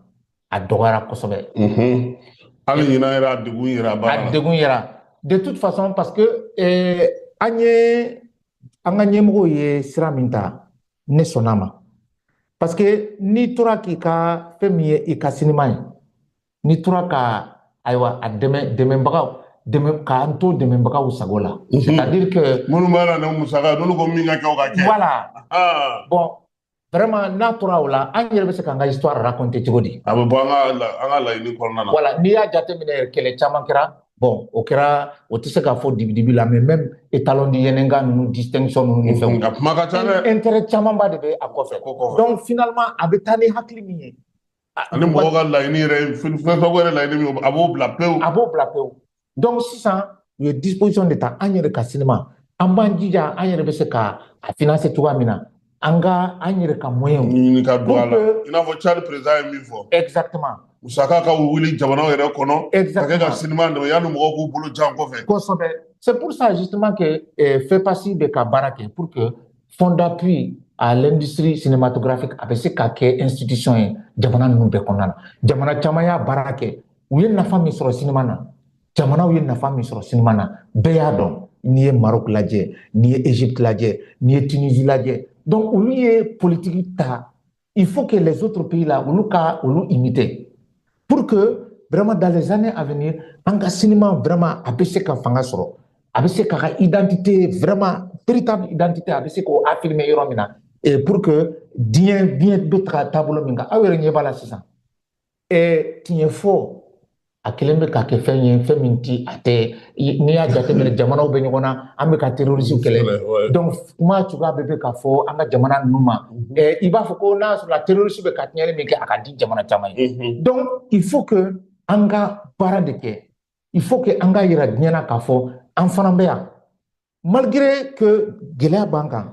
a dogara kosobe ali nyina era degun yera de toute façon parce que anga nyemgo ye siraminta ne sonama parce que ni tora ki ka femiye i ka sinima ni tora ka aywa a deme ka anto deme bagaw sagola c'est-à-dire que monumala na musaka dolu ko minga ka ke voilà bon vraiment na tora wala an yere be se kan ga histoire raconter tigodi aba anga la ni korna na voilà ni ya jate mine kele chaman kera bon au kera o tise ka fo dibi la mais même étalon di yenenga nu distinction nu fe intérêt chaman ba de be akofe donc finalement abetani hakli mi ani mo ga la ni re fe la ni abo blapeu donc si ça il disposition d'état anyere ka cinéma ambanjija anyere be se ka financer tuwa mina anga anyere ka moyen ni ka douala ina fo chal président mi fo exactement musaka ka wuli jamana yere kono ka cinéma de yanu mo ko bulu jango fe c'est pour ça justement que fait partie de Kabarake pour que fonds d'appui à l'industrie cinématographique avec ce qu'a institution jamana nu be konana jamana chamaya barake uyen na fami sur cinéma na jamana uyen na fami sur cinéma na beyado ni e Maroc ladje ni e Égypte ladje ni e Tunisie ladje donc où est politique ta il faut que les autres pays là où imiter pour que vraiment dans les années à venir un cinéma vraiment abc ka fanga soro abc ka identité vraiment véritable identité abc ko affirmer yoromina et pour que bien d'autres tableau minga awere nyebala sisa et tien fo akelembe ka ke feminti ate ni ya jate mele jamana be nyona ambe ka terroriste kele donc ma tuga bebe ka fo anga jamana numa iba fo ko na sur la terroriste be ka tnyele mi ke akadi jamana chamay donc il faut que anga paradeke il faut que anga ira nyana ka fo en fanambeya malgré que gelea banka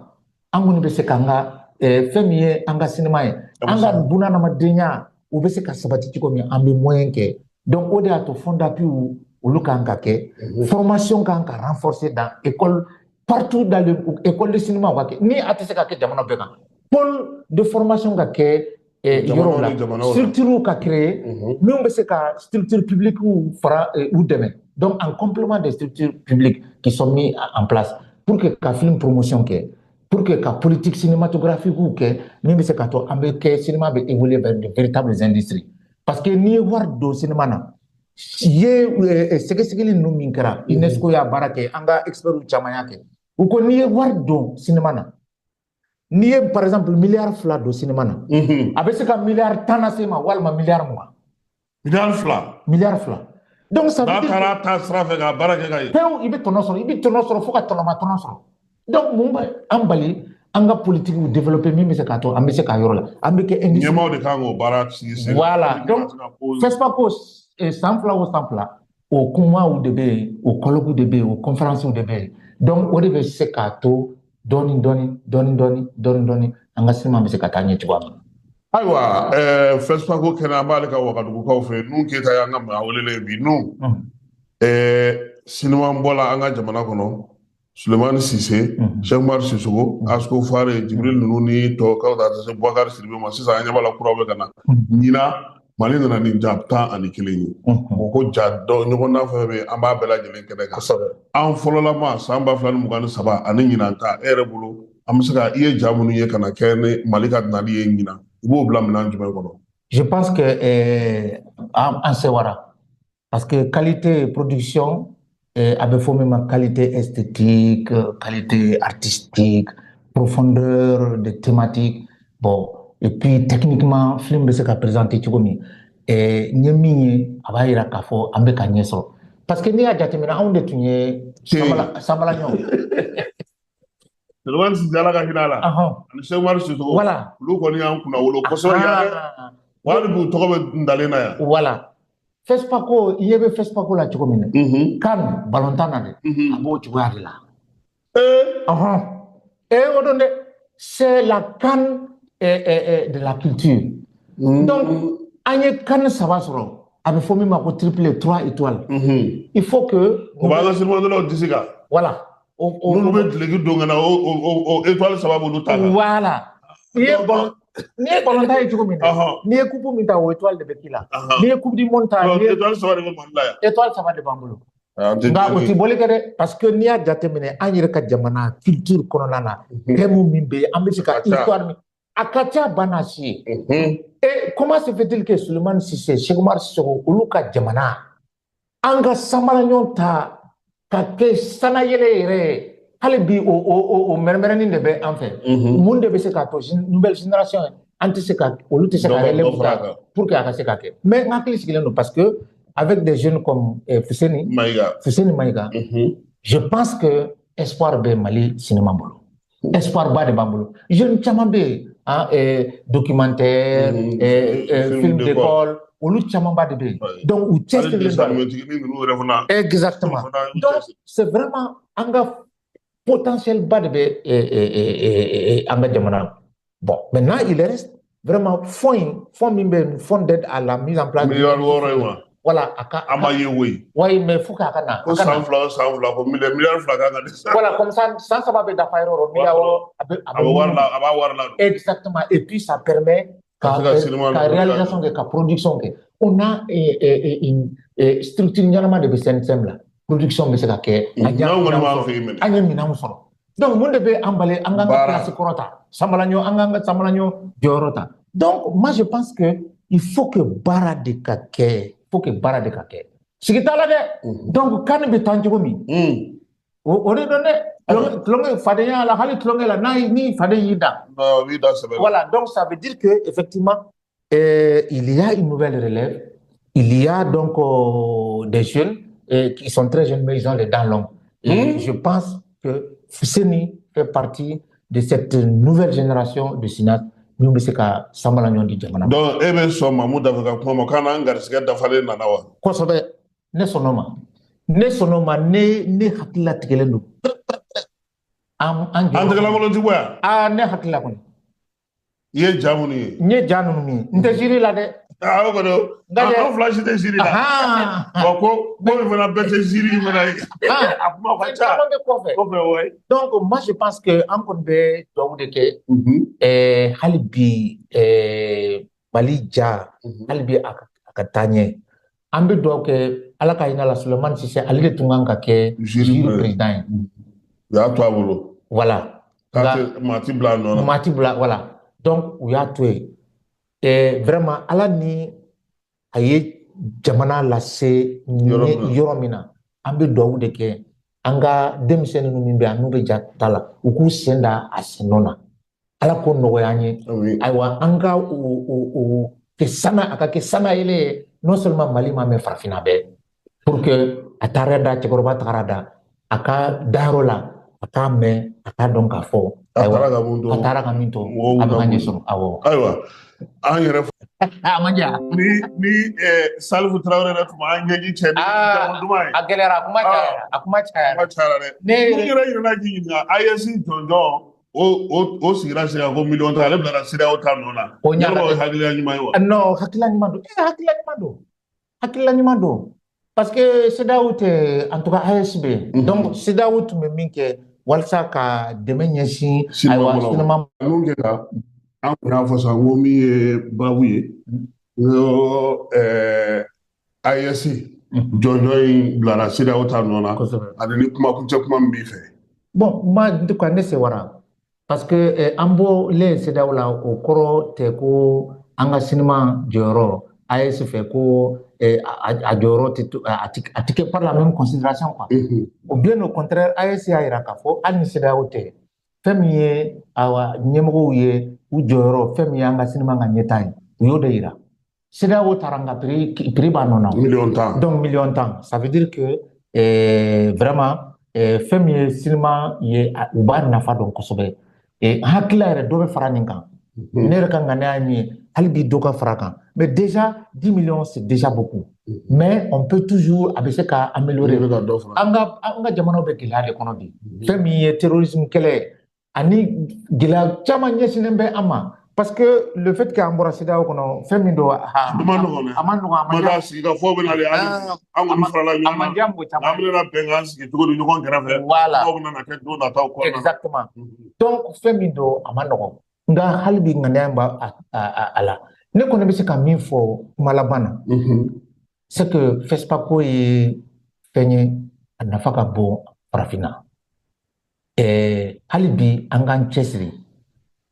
angoni be se kanga femiye anga cinéma anga buna na madenya ou be se ka sabati tiko mi ambe moyen ke donc au delà de fond d'appui ou le kankake formation kanka renforcer dans école partout dans l'école de cinéma ni atese ka ke jamana beka pôle de formation ka ke yoro la structure ka créer mais on se ka structure publique ou fara ou demain donc en complément des structures publiques qui sont mis en place pour que ka film promotion ke pour que ka politique cinématographique ou ke même se ka to ambe ke cinéma be évoluer vers de véritables industries. Parce que ni war do cinéma na ye segeli no minkara UNESCO ya barake anga expert chamanya ke uko ni war do cinéma na ni par exemple milliard fla do cinéma na abese ka milliard tanasema walma milliard mo milliard fla donc ça veut dire kara ta srafe ga barake ga pew ibe tonosoro fuka tonosoro donc mumba ambali anga politique ou développer même ce kato ambe se ka yorola ambe ke industrie nyema de kango barak si voilà donc Facebook sample au kuma ou debe au colloque debe au conférence ou debe donc o debe se kato doni anga sima ambe se katanye twa aywa Facebook kena bale ka wakadu ko fe nun ke ta yanga ma wolele bi nu sinima mbola anga jamana kono Suleiman Sissé, Cheikh Mar Sissoko, Asko Fare, Jibril Nuni, to Kauda, Bouakar Sirbe, Sisa, Nyabala Kurabe Gana, Nina, Mali nana ni ja 11 ko ja dɔ ɲɔgɔn na fɛn bɛ an b'a bɛɛ lajɛlen kɛnɛ kan an fɔlɔlama san 2023 ani ɲinan ta e yɛrɛ bolo an bɛ se ka i ye ja minnu ye ka na kɛ ni Mali ka nali ye ɲinan i b'o bila minɛn jumɛn kɔnɔ? Je pense que an sewara parce que qualité production a bɛ fɔ min ma qualité esthétique, qualité artistique, profondeur de thématique, bon. Et puis techniquement film bɛ se ka présenter cogo min n ye min ye a b'a yira k'a fɔ an bɛ ka ɲɛ sɔrɔ parce que n'i y'a jateminɛ anw de tun ye sanbalaɲɔw Selomani Sise Ala ka hinɛ a la ani Sɛki Umaru Sisoko olu kɔni y'an kunna wolo kosɛbɛ yan dɛ wali b'u tɔgɔ bɛ dalen na yan voilà FESPACO i ɲɛ bɛ FESPACO la cogo min na CAN balontan na dɛ a b'o cogoya de la o don dɛ c'est la CAN de la culture. Donc, on y a 4 saba sɔrɔ a bɛ fɔ min ma ko triplé 3 étoiles. Il faut que o b'a ka sirima dɔ la o disi kan. Voilà. N'olu bɛ duloki don ka na o étoile saba b'olu ta kan. Voilà. N'i ye balontan ye cogo min na n'i ye coupe min ta o étoile de bɛ k'i la n'i ye coupe du monde ta étoile saba de bɛ Mali la yan. Étoile saba de b'an bolo. Nka o tɛ bɔli kɛ dɛ parce que n'i y'a jateminɛ an yɛrɛ ka jamana culture kɔnɔna na thème min bɛ yen an bɛ se ka histoire min a ka ca banasi et comment se fait-il que Souleymane Cissé Sɛki Umaru Sisoko olu ka jamana an ka samaraɲɔgɔn ta ka kɛ sanayɛlɛ yɛrɛ hali bi o mɛrɛmɛrɛnin de bɛ an fɛ mun de bɛ se k'a to nouvelle génération an tɛ se ka olu tɛ se ka relève sɔrɔ pour que a ka se ka kɛ mais n hakili sigilen don parce que avec des jeunes comme Fuseni Mayiga je pense que espoir bɛ Mali cinéma bolo espoir ba de b'an bolo jeune caman bɛ yen documentaire film d'école olu caman ba de bɛ yen donc u cɛsirilen don exactement donc c'est vraiment an ka potentiel ba de bɛ an ka jamana bon maintenant il reste vraiment fond min bɛ yen fond d'aide à la mise en place voilà a ma ye oui mais faut k'a ka na ko san fila ko miliyari fila kan ka di voilà comme ça san saba bɛ dafa yɔrɔ o miliyari a b'a wari la exactement et puis ça permet ka réalisation kɛ ka production kɛ on a une structure ɲɛnama de bɛ CNSM la production bɛ se ka kɛ an ye minɛnw sɔrɔ donc mun de bɛ an bali an k'an ka place kɔrɔta sanbalaɲɔ an k'an ka sanbalaɲɔ jɔyɔrɔ ta donc moi je pense que il faut que baara de ka kɛ faut que baara de ka kɛ sigi t'a la dɛ donc kan bɛ tan cogo min o de don dɛ tulonkɛ fadenya la hali tulonkɛ la ni faden y'i da voilà donc ça veut dire que effectivement il y a une nouvelle relève il y a donc des jeunes qui sont très jeunes mais ils ont les dents longues et je pense que Fuseni fait partie de cette nouvelle génération de cinéastes min bɛ se ka sanbalaɲɔ di jamana ma. donc e bɛ sɔn Mamu Dafe ka kuma ma k'an n'an garisɛgɛ dafalen nana wa. kosɛbɛ ne sɔnn'o ma ne hakili latigɛlen don. an tɛgɛlankolon ti bɔ yan. ne hakili la kɔni. i ye ja minnu ye. n ye ja ninnu ye n tɛ jiri la dɛ. o kɔni an fila si tɛ jiri la. bon ko min fana bɛɛ tɛ jiri fana ye. a kuma ka ca. kɔfɛ wayi. donc moi je pense que an kɔni bɛ dugawu de kɛ. hali bi Mali ja hali bi a ka taa ɲɛ an bɛ dugawu kɛ ala ka hinɛ la Souleymane Cissé ale de tun kan ka kɛ jury président ye. u y'a to a bolo. voilà. maa ti bila a nɔ na. maa ti bila voilà donc u y'a to yen. vraiment ala ni a ye jamana lase yɔrɔ min na an bɛ dugawu de kɛ an ka denmisɛnnin ninnu min bɛ yan n'u bɛ ja ta la u k'u sen da a sen nɔ na ala k'o nɔgɔya an ye ayiwa an ka a ka kɛ sanayɛlɛ ye non seulement Mali ma mais farafinna bɛɛ pour que a taara da cɛkɔrɔba tagara da a ka dayɔrɔ la a k'a mɛn a k'a dɔn k'a fɔ a taara ka min to a bɛ ka ɲɛ sɔrɔ awɔ. ayiwa an yɛrɛ a man diya. ni Salifu Tarawele yɛrɛ tun b'an ɲɛji cɛ ni jamu duman ye. a gɛlɛyara a kuma cayara dɛ. ne yɛrɛ yɛlɛla k'i ɲininka AES jɔnjɔn o sigira sira ko miliyɔn ta ale bilara CEDEAO ta nɔ na. o ye hakilila ɲuman ye wa. non hakilila ɲuman don parce que CEDEAO tɛ en tout cas AES bɛ yen donc CEDEAO tun bɛ min kɛ walasa ka dɛmɛ ɲɛsin ayiwa sinima mun kɛ ka an kun y'a fɔ sisan ko min ye baabu ye ISC jɔnjɔn bilara CEDEAO ta nɔ na ani ni kumakuncɛ kuma min b'i fɛ. Bon ma du ka ne se wara parce que an bɔlen CEDEAO la o kɔrɔ tɛ ko an ka sinima jɔyɔrɔ AES fɛ ko a jɔyɔrɔ a tɛ kɛ par la même considération quoi. Ou bien au contraire AES y'a yira k'a fɔ hali ni CEDEAO tɛ fɛn min ye ɲɛmɔgɔw ye u jɔyɔrɔ fɛn min ye an ka sinima ka ɲɛta ye u y'o de yira. CEDEAO taara n ka prix b'a nɔ na. Million tan. Donc million tan. Ça veut dire que vraiment fɛn min ye sinima ye u b'a nafa dɔn kosɛbɛ. Hakila yɛrɛ dɔ bɛ fara nin kan. Ne yɛrɛ ka ŋaniya ye min ye hali bi dɔ ka fara kan. Mais déjà 10 millions c'est déjà beaucoup. Mais on peut toujours a bɛ se ka améliorer. An ka jamanaw bɛ gɛlɛya de kɔnɔ bi. Fɛn min ye terrorisme kɛlɛ ani gɛlɛya caman ɲɛsinnen bɛ an ma. Parce que le fait qu'an bɔra CEDEAO kɔnɔ fɛn min don a ma nɔgɔn dɛ. A ma nɔgɔn. Ma da sigi ka fɔ bɛ na de an kɔni farala ɲɔgɔn na. A man diya mɔgɔ caman. An bɛna bɛn k'an sigi cogo di ɲɔgɔn kɛrɛfɛ. Voilà. Aw bɛna kɛ don nataw kɔnɔna na. Exactement. Donc fɛn min don a ma nɔgɔn. Nka hali bi ŋaniya b'a a la. Ne kɔni bɛ se ka min fɔ kuma laban na. C'est que FESPACO ye fɛn ye a nafa ka bon farafinna. Hali bi an k'an cɛsiri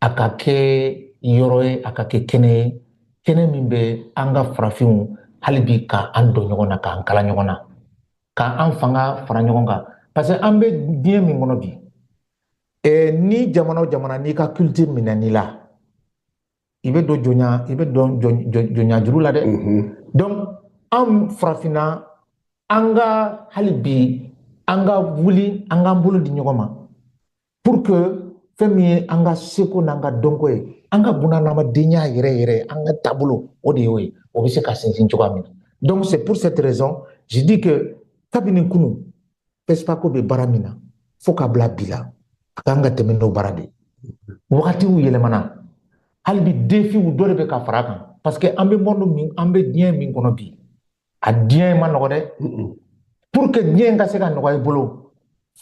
a ka kɛ yɔrɔ ye a ka kɛ kɛnɛ ye kɛnɛ min bɛ an ka farafinw hali bi ka an don ɲɔgɔn na k'an kala ɲɔgɔn na k'an fanga fara ɲɔgɔn kan parce que an bɛ diɲɛ min kɔnɔ bi ni jamana o jamana n'i ka culture minɛn'i la i bɛ don jɔnya juru la dɛ donc an farafinna an ka hali bi an ka wuli an k'an bolo di ɲɔgɔn ma pour que fɛn min ye an ka seko n'an ka dɔnko ye an ka bunahadamadenya yɛrɛ yɛrɛ an ka taabolo o de y'o ye o bɛ se ka sinsin cogoya min na donc c'est pour cette raison je dis que kabini kunun FESPACO bɛ baara min na fo ka bila bi la a kan ka tɛmɛ n'o baara de ye wagatiw yɛlɛmana hali bi défiw dɔ de bɛ ka fara a kan parce que an bɛ monde min an bɛ diɲɛ min kɔnɔ bi a diɲɛ ma nɔgɔ dɛ pour que diɲɛ ka se ka nɔgɔya i bolo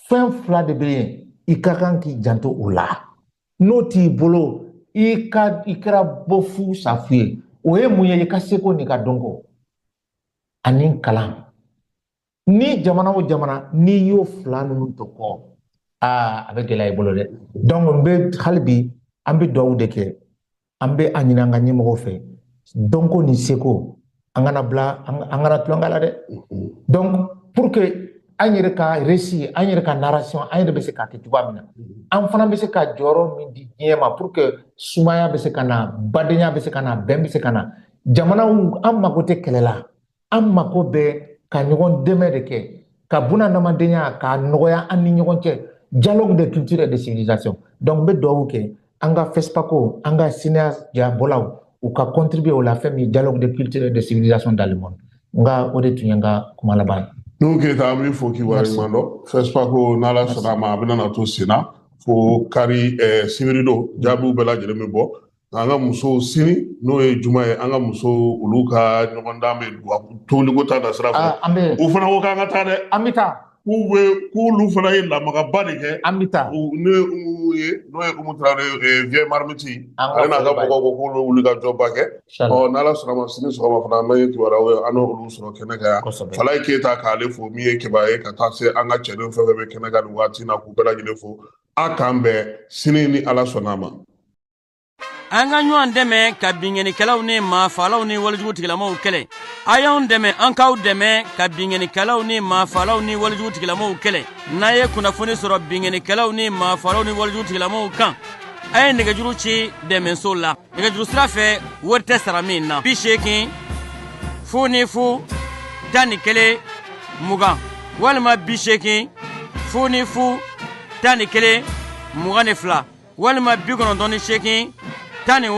fɛn fila de bɛ yen i ka kan k'i janto o la n'o t'i bolo i kɛra bɔ fu sa fu ye o ye mun ye i ka seko n'i ka dɔnko ani kalan ni jamana o jamana n'i y'o fila ninnu to kɔ a bɛ gɛlɛya i bolo dɛ donc n bɛ hali bi an bɛ dugawu de kɛ an bɛ a ɲini an ka ɲɛmɔgɔw fɛ dɔnko ni seko an kana tulonkɛ la dɛ donc pour que an yɛrɛ ka récit an yɛrɛ ka narration an yɛrɛ bɛ se k'a kɛ cogoya min na an fana bɛ se ka jɔyɔrɔ min di diɲɛ ma pour que sumaya bɛ se ka na badenya bɛ se ka na bɛn bɛ se ka na jamanaw an mako tɛ kɛlɛ la an mako bɛ ka ɲɔgɔn dɛmɛ de kɛ ka bunahadamadenya k'a nɔgɔya an ni ɲɔgɔn cɛ dialogue de culture et de civilisation donc n bɛ dugawu kɛ an ka FESPACO an ka cinéaste bɔlaw u ka contribuer o la fɛn min dialogue de culture et de civilisation dans le monde nka o de tun ye n ka kuma laban ye. N'o kɛta an bɛ fɔ k'i waleɲuman dɔn FESPACO n'Ala sɔnna a ma a bɛna na to sen na fo kari sibiri don jaabiw bɛɛ lajɛlen bɛ bɔ an ka musow sini n'o ye juma ye an ka musow olu ka ɲɔgɔndan bɛ toliko ta da sira fɛ o fana ko k'an ka taa dɛ an bɛ taa k'olu fana ye lamagaba de kɛ an bɛ taa n'o ye Umu Traore Vieux Marmite ale n'a ka mɔgɔw ko k'olu wuli ka jɔba kɛ n'Ala sɔnna ma sini sɔgɔma fana an bɛ kibaruyaw ye an n'olu sɔrɔ kɛnɛ kan yan Falaye Keyita k'ale fo min ye kibaruya ye ka taa se an ka cɛden fɛn fɛn bɛ kɛnɛ kan nin waati in na k'u bɛɛ lajɛlen fo a k'an bɛn sini ni Ala sɔnna a ma. An ka ɲɔgɔn dɛmɛ ka binkɛnikɛlaw ni maafalaw ni walijugutigilamaw kɛlɛ a y'anw dɛmɛ an k'aw dɛmɛ ka binkɛnikɛlaw ni maafalaw ni walijugutigilamaw kɛlɛ n'a ye kunnafoni sɔrɔ binkɛnikɛlaw ni maafalaw ni walijugutigilamaw kan a ye nɛgɛjuru ci dɛmɛso la nɛgɛjuru sira fɛ wari tɛ sara min na 80 00 11 20 walima 80 00 11 22 walima 98 17